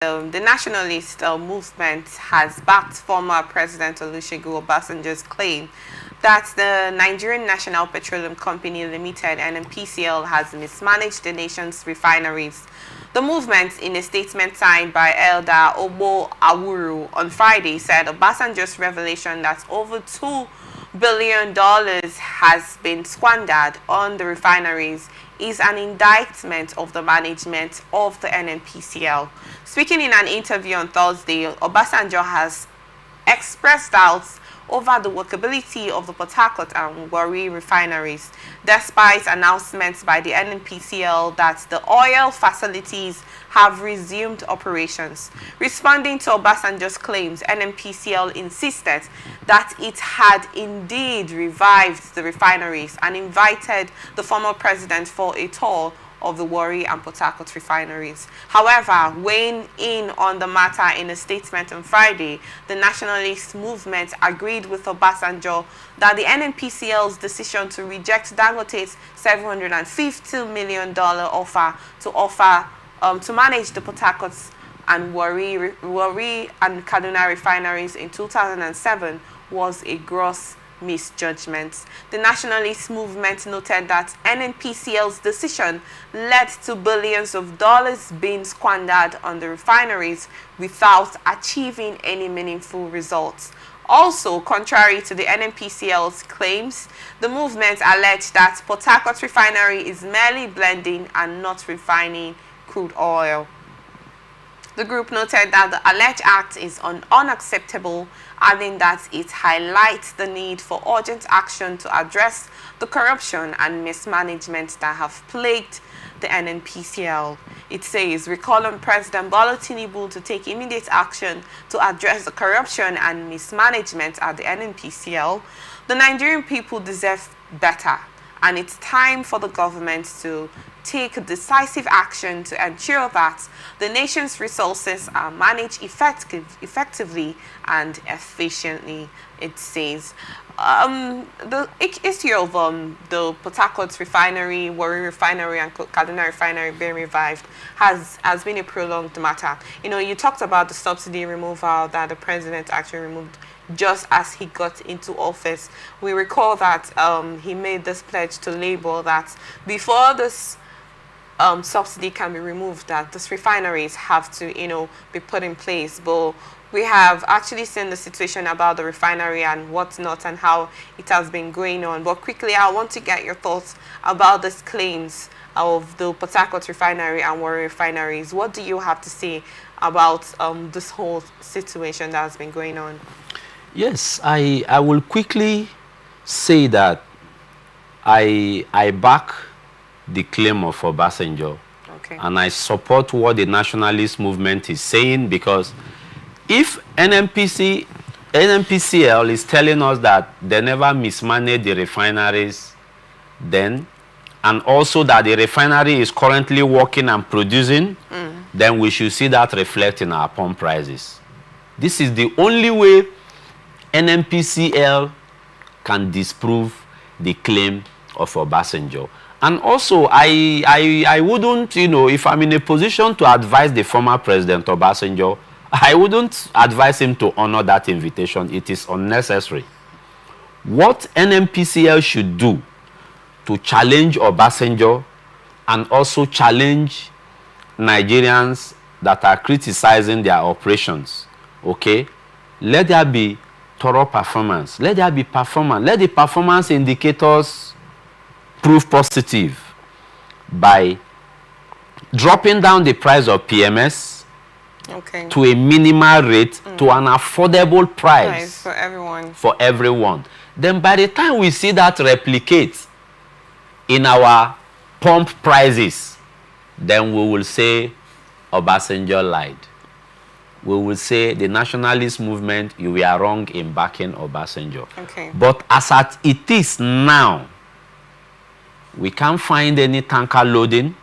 The Nationalist Movement has backed former President Olusegun Obasanjo's claim that the Nigerian National Petroleum Company Limited (NNPCL) has mismanaged the nation's refineries. The movement, in a statement signed by Elder Obo on Friday, said Obasanjo's revelation that over $2 billion has been squandered on the refineries is an indictment of the management of the NNPCL. Speaking in an interview on Thursday, Obasanjo has expressed doubts over the workability of the Port Harcourt and Warri refineries, despite announcements by the NNPCL that the oil facilities have resumed operations. Responding to Obasanjo's claims, NNPCL insisted that it had indeed revived the refineries and invited the former president for a tour of the Warri and Port Harcourt refineries. However, weighing in on the matter in a statement on Friday, the Nationalist Movement agreed with Obasanjo that the NNPCL's decision to reject Dangote's $750 million offer to manage the Port Harcourt and Warri and Kaduna refineries in 2007 was a gross misjudgment. The Nationalist Movement noted that NNPCL's decision led to billions of dollars being squandered on the refineries without achieving any meaningful results. Also, contrary to the NNPCL's claims, the movement alleged that Port Harcourt refinery is merely blending and not refining crude oil. The group noted that the alleged act is unacceptable, adding that it highlights the need for urgent action to address the corruption and mismanagement that have plagued the NNPCL. It says, we call on President Tinubu to take immediate action to address the corruption and mismanagement at the NNPCL. The Nigerian people deserve better, and it's time for the government to take decisive action to ensure that the nation's resources are managed effectively and efficiently, it says. The issue of the Port Harcourt refinery, Warri refinery and Kaduna refinery being revived has been a prolonged matter. You know, you talked about the subsidy removal that the president actually removed just as he got into office. We recall that he made this pledge to Labour that before this subsidy can be removed, that these refineries have to, be put in place. But we have actually seen the situation about the refinery and whatnot and how it has been going on. But quickly, I want to get your thoughts about these claims of the Port Harcourt refinery and Warri refineries. What do you have to say about this whole situation that has been going on? Yes, I will quickly say that I back the claim of Obasanjo. Okay. And I support what the Nationalist Movement is saying, because if NNPCL is telling us that they never mismanaged the refineries then, and also that the refinery is currently working and producing, then we should see that reflect in our pump prices. This is the only way NNPCL can disprove the claim of Obasanjo. And also, I wouldn't, if I'm in a position to advise the former President Obasanjo, I wouldn't advise him to honor that invitation. It is unnecessary. What NNPCL should do to challenge Obasanjo and also challenge Nigerians that are criticizing their operations, okay? Let there be thorough performance. Let there be performance. Let the performance indicators prove positive by dropping down the price of PMS to a minimal rate, to an affordable price for everyone. Then by the time we see that replicate in our pump prices, then we will say Obasanjo lied. We will say the Nationalist Movement, you were wrong in backing Obasanjo. Okay. But as it is now, we can't find any tanker loading,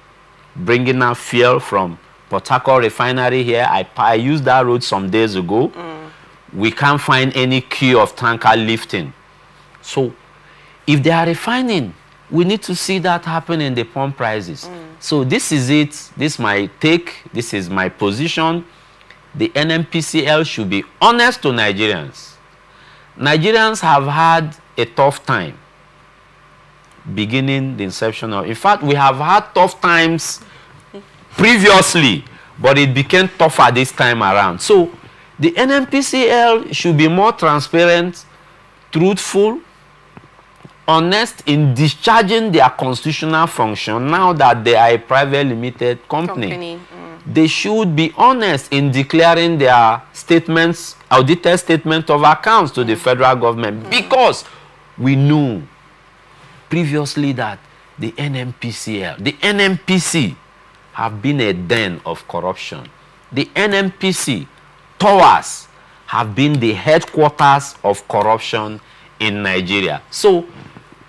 bringing out fuel from Port Harcourt refinery here. I used that road some days ago. We can't find any queue of tanker lifting. So if they are refining, we need to see that happen in the pump prices. So this is it. This is my take. This is my position. the NNPCL should be honest to Nigerians. Nigerians have had a tough time beginning the inception of. In fact, we have had tough times previously, but it became tougher this time around. So the NNPCL should be more transparent, truthful, honest in discharging their constitutional function now that they are a private limited company. They should be honest in declaring their statements, audited statement of accounts to the federal government, because we knew previously that the NNPCL, the NNPC have been a den of corruption. The NNPC towers have been the headquarters of corruption in Nigeria. So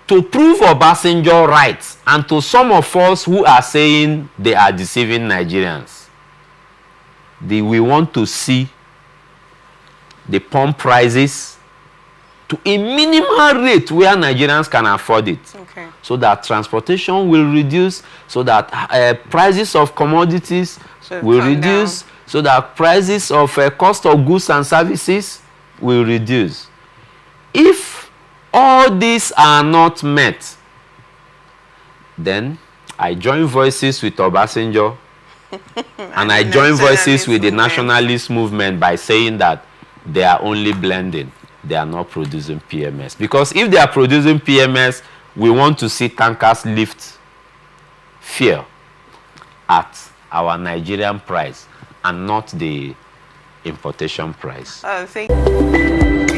to prove Obasanjo right, and to some of us who are saying they are deceiving Nigerians, we want to see the pump prices to a minimal rate where Nigerians can afford it. Okay. So that transportation will reduce, so that prices of commodities will reduce, so that prices of cost of goods and services will reduce. If all these are not met, then I join voices with Obasanjo and I join voices with the Nationalist Movement by saying that they are only blending. They are not producing PMS. Because if they are producing PMS, we want to see tankers lift fuel at our Nigerian price and not the importation price. Thank you.